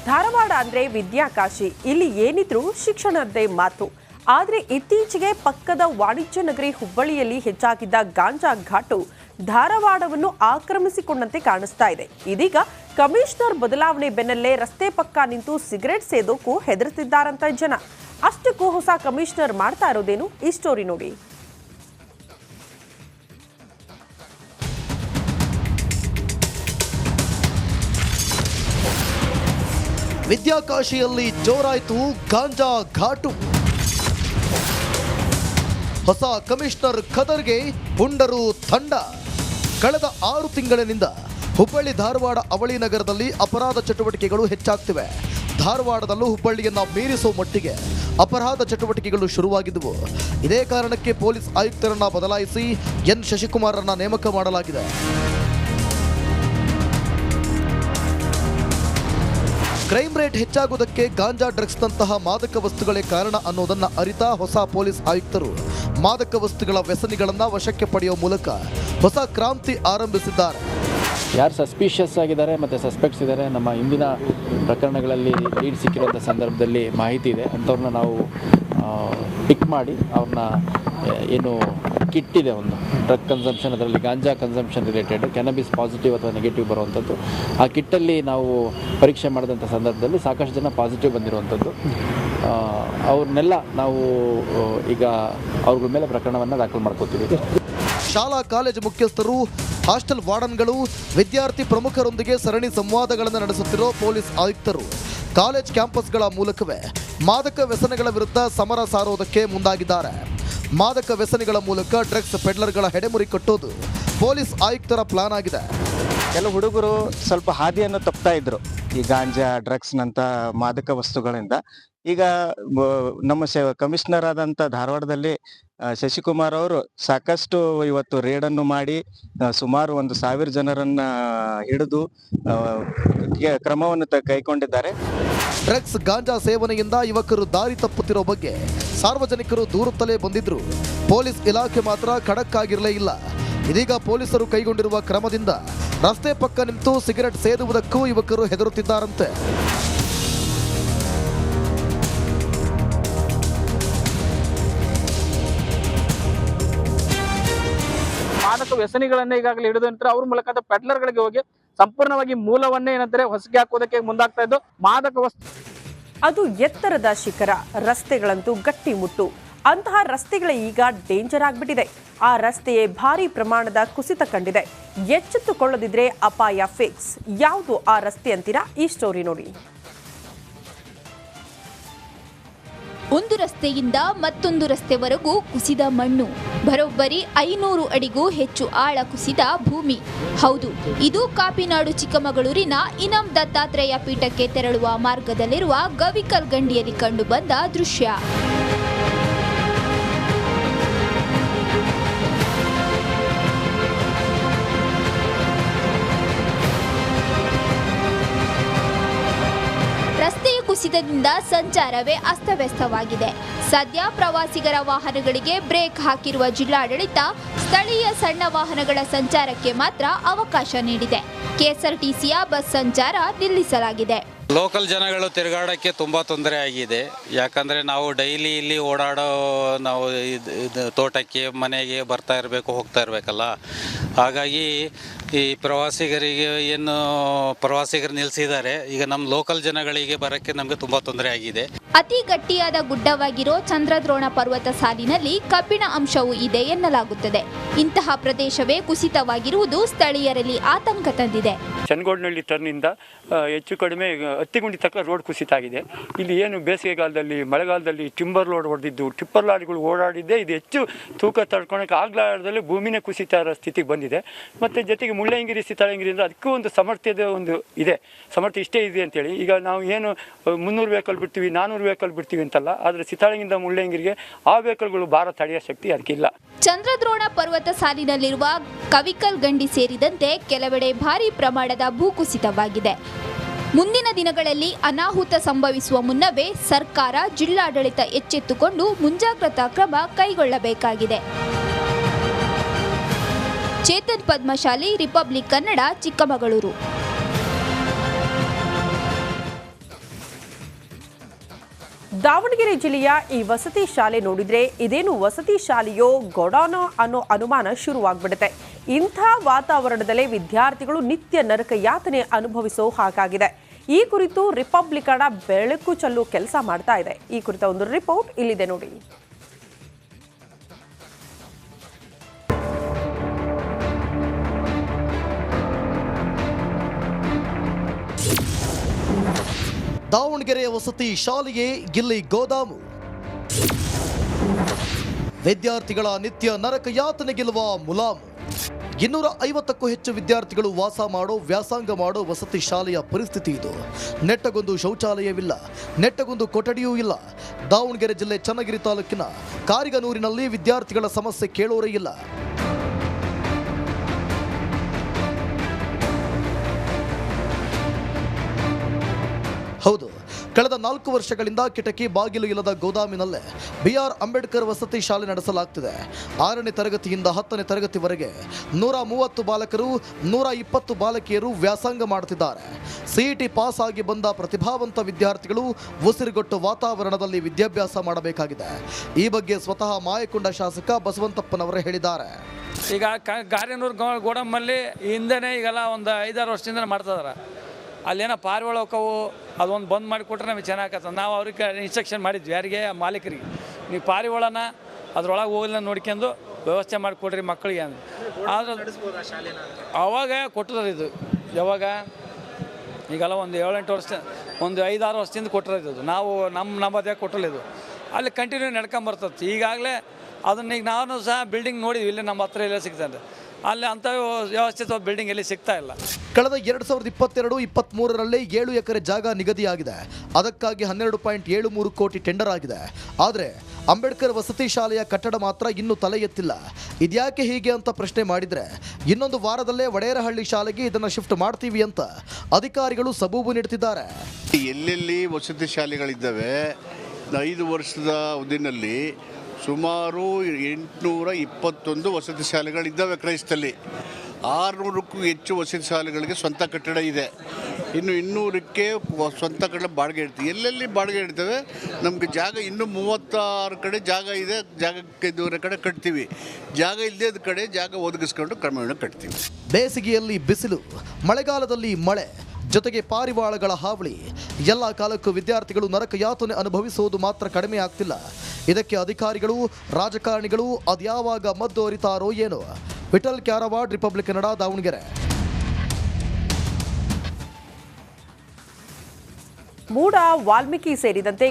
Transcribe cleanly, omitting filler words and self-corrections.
ಧಾರವಾಡ ಅಂದ್ರೆ ವಿದ್ಯಾಕಾಶಿ. ಇಲ್ಲಿ ಏನಿದ್ರೂ ಶಿಕ್ಷಣದ್ದೇ ಮಾತು. ಆದರೆ ಇತ್ತೀಚೆಗೆ ಪಕ್ಕದ ವಾಣಿಜ್ಯ ನಗರಿ ಹುಬ್ಬಳ್ಳಿಯಲ್ಲಿ ಹೆಚ್ಚಾಗಿದ್ದ ಗಾಂಜಾ ಘಾಟು ಧಾರವಾಡವನ್ನು ಆಕ್ರಮಿಸಿಕೊಂಡಂತೆ ಕಾಣಿಸ್ತಾ ಇದೆ. ಇದೀಗ ಕಮಿಷನರ್ ಬದಲಾವಣೆ ಬೆನ್ನಲ್ಲೇ ರಸ್ತೆ ಪಕ್ಕ ನಿಂತು ಸಿಗರೆಟ್ ಸೇದೋಕ್ಕೂ ಹೆದರುತ್ತಿದ್ದಾರಂತ ಜನ. ಅಷ್ಟಕ್ಕೂ ಹೊಸ ಕಮಿಷನರ್ ಮಾಡ್ತಾ ಇರೋದೇನು, ಈ ಸ್ಟೋರಿ ನೋಡಿ. ವಿದ್ಯಾಕಾಶಿಯಲ್ಲಿ ಜೋರಾಯಿತು ಗಾಂಜಾ ಘಾಟು. ಹೊಸ ಕಮಿಷನರ್ ಖದರ್ಗೆ ಪುಂಡರು ತಂಡ. ಕಳೆದ 6 ತಿಂಗಳಿನಿಂದ ಹುಬ್ಬಳ್ಳಿ ಧಾರವಾಡ ಅವಳಿ ನಗರದಲ್ಲಿ ಅಪರಾಧ ಚಟುವಟಿಕೆಗಳು ಹೆಚ್ಚಾಗ್ತಿವೆ. ಧಾರವಾಡದಲ್ಲೂ ಹುಬ್ಬಳ್ಳಿಯನ್ನ ಮೀರಿಸುವ ಮಟ್ಟಿಗೆ ಅಪರಾಧ ಚಟುವಟಿಕೆಗಳು ಶುರುವಾಗಿದ್ದವು. ಇದೇ ಕಾರಣಕ್ಕೆ ಪೊಲೀಸ್ ಆಯುಕ್ತರನ್ನ ಬದಲಾಯಿಸಿ ಎನ್ ಶಶಿಕುಮಾರನ್ನ ನೇಮಕ ಮಾಡಲಾಗಿದೆ. ಕ್ರೈಮ್ ರೇಟ್ ಹೆಚ್ಚಾಗುವುದಕ್ಕೆ ಗಾಂಜಾ ಡ್ರಗ್ಸ್ನಂತಹ ಮಾದಕ ವಸ್ತುಗಳೇ ಕಾರಣ ಅನ್ನೋದನ್ನ ಅರಿತ ಹೊಸ ಪೊಲೀಸ್ ಆಯುಕ್ತರು ಮಾದಕ ವಸ್ತುಗಳ ವ್ಯಸನಿಗಳನ್ನ ವಶಕ್ಕೆ ಪಡೆಯುವ ಮೂಲಕ ಹೊಸ ಕ್ರಾಂತಿ ಆರಂಭಿಸಿದ್ದಾರೆ. ಯಾರು ಸಸ್ಪಿಷಿಯಸ್ ಆಗಿದ್ದಾರೆ ಮತ್ತು ಸಸ್ಪೆಕ್ಟ್ಸ್ ಇದ್ದಾರೆ, ನಮ್ಮ ಇಂದಿನ ಪ್ರಕರಣಗಳಲ್ಲಿ ಲೀಡ್ ಸಿಕ್ಕಿರುವಂಥ ಸಂದರ್ಭದಲ್ಲಿ ಮಾಹಿತಿ ಇದೆ, ಅಂಥವ್ರನ್ನ ನಾವು ಪಿಕ್ ಮಾಡಿ ಅವ್ರನ್ನ ಏನು ಕಿಟ್ ಇದೆ, ಒಂದು ಡ್ರಗ್ ಕನ್ಸಂಪ್ಷನ್, ಅದರಲ್ಲಿ ಗಾಂಜಾ ಕನ್ಸಂಪ್ಷನ್ ರಿಲೇಟೆಡ್ ಕ್ಯಾನಬಿಸ್ ಪಾಸಿಟಿವ್ ಅಥವಾ ನೆಗೆಟಿವ್ ಬರುವಂಥದ್ದು, ಆ ಕಿಟ್ಟಲ್ಲಿ ನಾವು ಪರೀಕ್ಷೆ ಮಾಡಿದಂಥ ಸಂದರ್ಭದಲ್ಲಿ ಸಾಕಷ್ಟು ಜನ ಪಾಸಿಟಿವ್ ಬಂದಿರುವಂಥದ್ದು. ಅವ್ರನ್ನೆಲ್ಲ ನಾವು ಈಗ ಅವ್ರ ಮೇಲೆ ಪ್ರಕರಣವನ್ನು ದಾಖಲು ಮಾಡ್ಕೋತೀವಿ. ಶಾಲಾ ಕಾಲೇಜು ಮುಖ್ಯಸ್ಥರು, ಹಾಸ್ಟೆಲ್ ವಾರ್ಡನ್ಗಳು, ವಿದ್ಯಾರ್ಥಿ ಪ್ರಮುಖರೊಂದಿಗೆ ಸರಣಿ ಸಂವಾದಗಳನ್ನು ನಡೆಸುತ್ತಿರೋ ಪೊಲೀಸ್ ಆಯುಕ್ತರು ಕಾಲೇಜ್ ಕ್ಯಾಂಪಸ್ಗಳ ಮೂಲಕವೇ ಮಾದಕ ವ್ಯಸನಗಳ ವಿರುದ್ಧ ಸಮರ ಸಾರೋದಕ್ಕೆ ಮುಂದಾಗಿದ್ದಾರೆ. ಮಾದಕ ವ್ಯಸನಿಗಳ ಮೂಲಕ ಡ್ರಗ್ಸ್ ಪೆಡ್ಲರ್ಗಳ ಹೆಡೆಮುರಿ ಕಟ್ಟೋದು ಪೊಲೀಸ್ ಆಯುಕ್ತರ ಪ್ಲಾನ್ ಆಗಿದೆ. ಕೆಲವು ಹುಡುಗರು ಸ್ವಲ್ಪ ಹಾದಿಯನ್ನು ತಪ್ತಾ ಇದ್ರು ಈ ಗಾಂಜಾ ಡ್ರಗ್ಸ್ನಂಥ ಮಾದಕ ವಸ್ತುಗಳಿಂದ. ಈಗ ನಮ್ಮ ಕಮಿಷನರ್ ಆದಂಥ ಧಾರವಾಡದಲ್ಲಿ ಶಶಿಕುಮಾರ್ ಅವರು ಸಾಕಷ್ಟು ಇವತ್ತು ರೇಡನ್ನು ಮಾಡಿ ಸುಮಾರು 1,000 ಜನರನ್ನ ಹಿಡಿದು ಕ್ರಮವನ್ನು ಕೈಗೊಂಡಿದ್ದಾರೆ. ಡ್ರಗ್ಸ್ ಗಾಂಜಾ ಸೇವನೆಯಿಂದ ಯುವಕರು ದಾರಿ ತಪ್ಪುತ್ತಿರೋ ಬಗ್ಗೆ ಸಾರ್ವಜನಿಕರು ದೂರುತ್ತಲೇ ಬಂದಿದ್ರು. ಪೊಲೀಸ್ ಇಲಾಖೆ ಮಾತ್ರ ಖಡಕ್ ಆಗಿರಲೇ ಇಲ್ಲ. ಇದೀಗ ಪೊಲೀಸರು ಕೈಗೊಂಡಿರುವ ಕ್ರಮದಿಂದ ರಸ್ತೆ ಪಕ್ಕ ನಿಂತು ಸಿಗರೆಟ್ ಸೇದುವುದಕ್ಕೂ ಯುವಕರು ಹೆದರುತ್ತಿದ್ದಾರಂತೆ. ಮಾದಕ ವ್ಯಸನಿಗಳನ್ನ ಈಗಾಗಲೇ ಹಿಡಿದು ನಂತರ ಅವ್ರ ಮೂಲಕ ಪೆಡ್ಲರ್ಗಳಿಗೆ ಹೋಗಿ ಸಂಪೂರ್ಣವಾಗಿ ಮೂಲವನ್ನೇ ಏನಂತಾರೆ ಹೊಸಗೆ ಹಾಕೋದಕ್ಕೆ ಮುಂದಾಗ್ತಾ ಇದ್ದು. ಮಾದಕ ವಸ್ತು ಅದು ಎತ್ತರದ ಶಿಖರ, ರಸ್ತೆಗಳಂತೂ ಗಟ್ಟಿ ಮುಟ್ಟು. ಅಂತಹ ರಸ್ತೆಗಳೇ ಈಗ ಡೇಂಜರ್ ಆಗ್ಬಿಟ್ಟಿದೆ. ಆ ರಸ್ತೆಯೇ ಭಾರಿ ಪ್ರಮಾಣದ ಕುಸಿತ ಕಂಡಿದೆ. ಎಚ್ಚೆತ್ತುಕೊಳ್ಳದಿದ್ರೆ ಅಪಾಯ ಫಿಕ್ಸ್. ಯಾವುದು ಆ ರಸ್ತೆ ಅಂತೀರಾ? ಈ ಸ್ಟೋರಿ ನೋಡಿ. ಒಂದು ರಸ್ತೆಯಿಂದ ಮತ್ತೊಂದು ರಸ್ತೆವರೆಗೂ ಕುಸಿದ ಮಣ್ಣು, ಬರೋಬ್ಬರಿ 500 ಅಡಿಗೂ ಹೆಚ್ಚು ಆಳ ಕುಸಿದ ಭೂಮಿ. ಹೌದು, ಇದು ಕಾಪಿನಾಡು ಚಿಕ್ಕಮಗಳೂರಿನ ಇನಾಂ ದತ್ತಾತ್ರೇಯ ಪೀಠಕ್ಕೆ ತೆರಳುವ ಮಾರ್ಗದಲ್ಲಿರುವ ಗವಿಕಲ್ ಗಂಡಿಯಲ್ಲಿ ಕಂಡುಬಂದ ದೃಶ್ಯ. ರಸ್ತೆಯ ಕುಸಿತದಿಂದ ಸಂಚಾರವೇ ಅಸ್ತವ್ಯಸ್ತವಾಗಿದೆ. ಸದ್ಯ ಪ್ರವಾಸಿಗರ ವಾಹನಗಳಿಗೆ ಬ್ರೇಕ್ ಹಾಕಿರುವ ಜಿಲ್ಲಾಡಳಿತ ಸ್ಥಳೀಯ ಸಣ್ಣ ವಾಹನಗಳ ಸಂಚಾರಕ್ಕೆ ಮಾತ್ರ ಅವಕಾಶ ನೀಡಿದೆ. ಕೆಎಸ್ಆರ್ಟಿಸಿಯ ಬಸ್ ಸಂಚಾರ ನಿಲ್ಲಿಸಲಾಗಿದೆ. ಲೋಕಲ್ ಜನಗಳು ತಿರುಗಾಡೋಕ್ಕೆ ತುಂಬ ತೊಂದರೆ ಆಗಿದೆ. ಯಾಕಂದರೆ ನಾವು ಡೈಲಿ ಇಲ್ಲಿ ಓಡಾಡೋ, ನಾವು ತೋಟಕ್ಕೆ ಮನೆಗೆ ಬರ್ತಾ ಇರಬೇಕು, ಹೋಗ್ತಾ ಇರಬೇಕಲ್ಲ. ಹಾಗಾಗಿ ಈ ಪ್ರವಾಸಿಗರು ನಿಲ್ಲಿಸಿದ್ದಾರೆ. ಈಗ ನಮ್ಮ ಲೋಕಲ್ ಜನಗಳಿಗೆ ಬರೋಕ್ಕೆ ನಮಗೆ ತುಂಬ ತೊಂದರೆ ಆಗಿದೆ. ಅತಿ ಗಟ್ಟಿಯಾದ ಗುಡ್ಡವಾಗಿರೋ ಚಂದ್ರದ್ರೋಣ ಪರ್ವತ ಸಾಲಿನಲ್ಲಿ ಕಬ್ಬಿಣ ಅಂಶವೂ ಇದೆ ಎನ್ನಲಾಗುತ್ತದೆ. ಇಂತಹ ಪ್ರದೇಶವೇ ಕುಸಿತವಾಗಿರುವುದು ಸ್ಥಳೀಯರಲ್ಲಿ ಆತಂಕ ತಂದಿದೆ. ಚನ್ನಗೋಡ್ನಹಳ್ಳಿ ಟರ್ನಿಂದ ಹೆಚ್ಚು ಕಡಿಮೆ ಹತ್ತಿಗುಂಡಿ ತಕ್ಕ ರೋಡ್ ಕುಸಿತ ಆಗಿದೆ. ಇಲ್ಲಿ ಏನು ಬೇಸಿಗೆಗಾಲದಲ್ಲಿ, ಮಳೆಗಾಲದಲ್ಲಿ ಟಿಂಬರ್ ಲೋಡ್ ಹೊಡೆದಿದ್ದು, ಟಿಪ್ಪರ್ ಲಾರಿಗಳು ಓಡಾಡಿದ್ದೆ, ಇದು ಹೆಚ್ಚು ತೂಕ ತಡ್ಕೊಳಕ್ಕೆ ಆಗ್ಲಾರದಲ್ಲಿ ಭೂಮಿನೇ ಕುಸಿತ ಸ್ಥಿತಿಗೆ ಬಂದಿದೆ. ಮತ್ತು ಜೊತೆಗೆ ಮುಳ್ಳಯ್ಯನಗಿರಿ, ಸೀತಾಳಗಿರಿಯಿಂದ ಅದಕ್ಕೂ ಒಂದು ಸಾಮರ್ಥ್ಯದ ಒಂದು ಇದೆ, ಸಾಮರ್ಥ್ಯ ಇಷ್ಟೇ ಇದೆ ಅಂತೇಳಿ. ಈಗ ನಾವು ಏನು 300 ವೆಹಿಕಲ್ ಬಿಡ್ತೀವಿ, 400 ವೆಹಿಕಲ್ ಬಿಡ್ತೀವಿ ಅಂತಲ್ಲ, ಆದರೆ ಸೀತಾಳಗಿಂದ ಮುಳ್ಳಯ್ಯನಗಿರಿಗೆ ಆ ವೆಹಿಕಲ್ಗಳು ಭಾರ ತಡೆಯೋ ಶಕ್ತಿ ಅದಕ್ಕಿಲ್ಲ. ಚಂದ್ರದ್ರೋಣ ಪರ್ವತ ಸಾಲಿನಲ್ಲಿರುವ ಕವಿಕಲ್ ಗಂಡಿ ಸೇರಿದಂತೆ ಕೆಲವೆಡೆ ಭಾರೀ ಪ್ರಮಾಣದ ಭೂಕುಸಿತವಾಗಿದೆ. ಮುಂದಿನ ದಿನಗಳಲ್ಲಿ ಅನಾಹುತ ಸಂಭವಿಸುವ ಮುನ್ನವೇ ಸರ್ಕಾರ, ಜಿಲ್ಲಾಡಳಿತ ಎಚ್ಚೆತ್ತುಕೊಂಡು ಮುಂಜಾಗ್ರತಾ ಕ್ರಮ ಕೈಗೊಳ್ಳಬೇಕಾಗಿದೆ. ಚೇತನ್ ಪದ್ಮಶಾಲಿ, ರಿಪಬ್ಲಿಕ್ ಕನ್ನಡ, ಚಿಕ್ಕಮಗಳೂರು. ದಾವಣಗೆರೆ ಜಿಲ್ಲೆಯ ಈ ವಸತಿ ಶಾಲೆ ನೋಡಿದ್ರೆ ಇದೇನು ವಸತಿ ಶಾಲೆಯೋ ಗೊಡಾನೋ ಅನ್ನೋ ಅನುಮಾನ ಶುರುವಾಗ್ಬಿಡುತ್ತೆ. ಇಂಥ ವಾತಾವರಣದಲ್ಲೇ ವಿದ್ಯಾರ್ಥಿಗಳು ನಿತ್ಯ ನರಕ ಯಾತನೆ ಅನುಭವಿಸೋ ಹಾಗಾಗಿದೆ. ಈ ಕುರಿತು ರಿಪಬ್ಲಿಕನ ಬೆಳಕು ಚೆಲ್ಲೋ ಕೆಲಸ ಮಾಡ್ತಾ ಇದೆ. ಈ ಕುರಿತ ಒಂದು ರಿಪೋರ್ಟ್ ಇಲ್ಲಿದೆ ನೋಡಿ. ದಾವಣಗೆರೆಯ ವಸತಿ ಶಾಲೆಯೇ ಇಲ್ಲಿ ಗೋದಾಮು. ವಿದ್ಯಾರ್ಥಿಗಳ ನಿತ್ಯ ನರಕ ಯಾತನೆಗಿಲ್ವ ಮುಲಾಮು. 250ಕ್ಕೂ ಹೆಚ್ಚು ವಿದ್ಯಾರ್ಥಿಗಳು ವಾಸ ಮಾಡೋ ವ್ಯಾಸಂಗ ಮಾಡೋ ವಸತಿ ಶಾಲೆಯ ಪರಿಸ್ಥಿತಿ ಇದು. ನೆಟ್ಟಗೊಂದು ಶೌಚಾಲಯವಿಲ್ಲ, ನೆಟ್ಟಗೊಂದು ಕೊಠಡಿಯೂ ಇಲ್ಲ. ದಾವಣಗೆರೆ ಜಿಲ್ಲೆ ಚನ್ನಗಿರಿ ತಾಲೂಕಿನ ಕಾರಿಗನೂರಿನಲ್ಲಿ ವಿದ್ಯಾರ್ಥಿಗಳ ಸಮಸ್ಯೆ ಕೇಳೋರೇ ಇಲ್ಲ. ಹೌದು, ಕಳೆದ 4 ವರ್ಷಗಳಿಂದ ಕಿಟಕಿ ಬಾಗಿಲು ಇಲ್ಲದ ಗೋದಾಮಿನಲ್ಲೇ BR ಅಂಬೇಡ್ಕರ್ ವಸತಿ ಶಾಲೆ ನಡೆಸಲಾಗ್ತಿದೆ. 6ನೇ ತರಗತಿಯಿಂದ 10ನೇ ತರಗತಿವರೆಗೆ 130 ಬಾಲಕರು 120 ಬಾಲಕಿಯರು ವ್ಯಾಸಂಗ ಮಾಡುತ್ತಿದ್ದಾರೆ. CET ಪಾಸ್ ಆಗಿ ಬಂದ ಪ್ರತಿಭಾವಂತ ವಿದ್ಯಾರ್ಥಿಗಳು ಉಸಿರುಗೊಟ್ಟು ವಾತಾವರಣದಲ್ಲಿ ವಿದ್ಯಾಭ್ಯಾಸ ಮಾಡಬೇಕಾಗಿದೆ. ಈ ಬಗ್ಗೆ ಸ್ವತಃ ಮಾಯಕೊಂಡ ಶಾಸಕ ಬಸವಂತಪ್ಪನವರೇ ಹೇಳಿದ್ದಾರೆ. ಈಗ ಗಾರ್ಯನೂರು ಗೋಡಂಬಲ್ಲಿ ಹಿಂದೆನೇ ಈಗೆಲ್ಲ ಒಂದು 5-6 ವರ್ಷದಿಂದ ಮಾಡ್ತಿದ್ದಾರೆ. ಅಲ್ಲೇನೋ ಪಾರಿವಾಳ ಹೋಕವು ಅದೊಂದು ಬಂದ್ ಮಾಡಿಕೊಟ್ರೆ ನಮಗೆ ಚೆನ್ನಾಗತ್ತೆ. ನಾವು ಅವ್ರಿಗೆ ಇನ್ಸ್ಟ್ರಕ್ಷನ್ ಮಾಡಿದ್ವಿ, ಯಾರಿಗೆ ಮಾಲೀಕರಿಗೆ, ನೀವು ಪಾರಿವಾಳನ ಅದ್ರೊಳಗೆ ಹೋಗಲ್ಲ ನೋಡ್ಕೊಂಡು ವ್ಯವಸ್ಥೆ ಮಾಡಿಕೊಡ್ರಿ ಮಕ್ಕಳಿಗೆ ಅಂದು. ಆದ್ರೆ ಅವಾಗ ಕೊಟ್ಟರು ಇದು ಯಾವಾಗ ಈಗೆಲ್ಲ ಒಂದು 7-8 ವರ್ಷ, ಒಂದು 5-6 ವರ್ಷದಿಂದ ಕೊಟ್ಟಿರೋದು. ನಾವು ನಮ್ಮದೇ ಕೊಟ್ಟಲ್ಲ ಇದು. ಅಲ್ಲಿ ಕಂಟಿನ್ಯೂ ನಡ್ಕೊಂಬರ್ತದೆ. ಈಗಾಗಲೇ ಅದನ್ನ ಈಗ ನಾನು ಸಹ ಬಿಲ್ಡಿಂಗ್ ನೋಡಿದ್ವಿ, ಇಲ್ಲಿ ನಮ್ಮ ಹತ್ರ ಎಲ್ಲ ಸಿಗ್ತದೆ. ಅಲ್ಲಿ ಅಂಥ ವ್ಯವಸ್ಥಿತ ಬಿಲ್ಡಿಂಗ್ ಎಲ್ಲಿ ಸಿಗ್ತಾ ಇಲ್ಲ. ಕಳೆದ 2022-23ರಲ್ಲಿ 7 ಎಕರೆ ಜಾಗ ನಿಗದಿಯಾಗಿದೆ. ಅದಕ್ಕಾಗಿ 12.73 ಕೋಟಿ ಟೆಂಡರ್ ಆಗಿದೆ. ಆದರೆ ಅಂಬೇಡ್ಕರ್ ವಸತಿ ಶಾಲೆಯ ಕಟ್ಟಡ ಮಾತ್ರ ಇನ್ನೂ ತಲೆ ಎತ್ತಿಲ್ಲ. ಇದ್ಯಾಕೆ ಹೀಗೆ ಅಂತ ಪ್ರಶ್ನೆ ಮಾಡಿದರೆ, ಇನ್ನೊಂದು ವಾರದಲ್ಲೇ ವಡೇರಹಳ್ಳಿ ಶಾಲೆಗೆ ಇದನ್ನು ಶಿಫ್ಟ್ ಮಾಡ್ತೀವಿ ಅಂತ ಅಧಿಕಾರಿಗಳು ಸಬೂಬು ನೀಡುತ್ತಿದ್ದಾರೆ. ಎಲ್ಲೆಲ್ಲಿ ವಸತಿ ಶಾಲೆಗಳಿದ್ದಾವೆ 5 ವರ್ಷದ ಅವಧಿನಲ್ಲಿ ಸುಮಾರು 821 ವಸತಿ ಶಾಲೆಗಳಿದ್ದಾವೆ ಕ್ರೈಸ್ತಲ್ಲಿ. 600ಕ್ಕೂ ಹೆಚ್ಚು ವಸತಿ ಶಾಲೆಗಳಿಗೆ ಸ್ವಂತ ಕಟ್ಟಡ ಇದೆ. ಇನ್ನು 200ಕ್ಕೆ ಸ್ವಂತ ಕಟ್ಟಡ ಬಾಡಿಗೆ ಇಡ್ತೀವಿ. ಎಲ್ಲೆಲ್ಲಿ ಬಾಡಿಗೆ ಇಡ್ತೇವೆ ನಮಗೆ ಜಾಗ ಇನ್ನೂ 36 ಕಡೆ ಜಾಗ ಇದೆ. ಜಾಗಕ್ಕೆ ದೂರ ಕಡೆ ಕಟ್ತೀವಿ. ಜಾಗ ಇಲ್ಲದ ಕಡೆ ಜಾಗ ಒದಗಿಸ್ಕೊಂಡು ಕ್ರಮೇಣ ಕಟ್ತೀವಿ. ಬೇಸಿಗೆಯಲ್ಲಿ ಬಿಸಿಲು, ಮಳೆಗಾಲದಲ್ಲಿ ಮಳೆ, ಜೊತೆಗೆ ಪಾರಿವಾಳಗಳ ಹಾವಳಿ. ಎಲ್ಲ ಕಾಲಕ್ಕೂ ವಿದ್ಯಾರ್ಥಿಗಳು ನರಕ ಯಾತನೆ ಅನುಭವಿಸುವುದು ಮಾತ್ರ ಕಡಿಮೆ ಆಗ್ತಿಲ್ಲ. ಇದಕ್ಕೆ ಅಧಿಕಾರಿಗಳು, ರಾಜಕಾರಣಿಗಳು ಅದ್ಯಾವಾಗ ಮದ್ದು ಅರಿತಾರೋ ಏನೋ. ವಿಠಲ್ ಕ್ಯಾರವಾಡ್, ರಿಪಬ್ಲಿಕ್ ಕನ್ನಡ, ದಾವಣಗೆರೆ. ಮೂಡ, ವಾಲ್ಮೀಕಿ ಸೇರಿದಂತೆ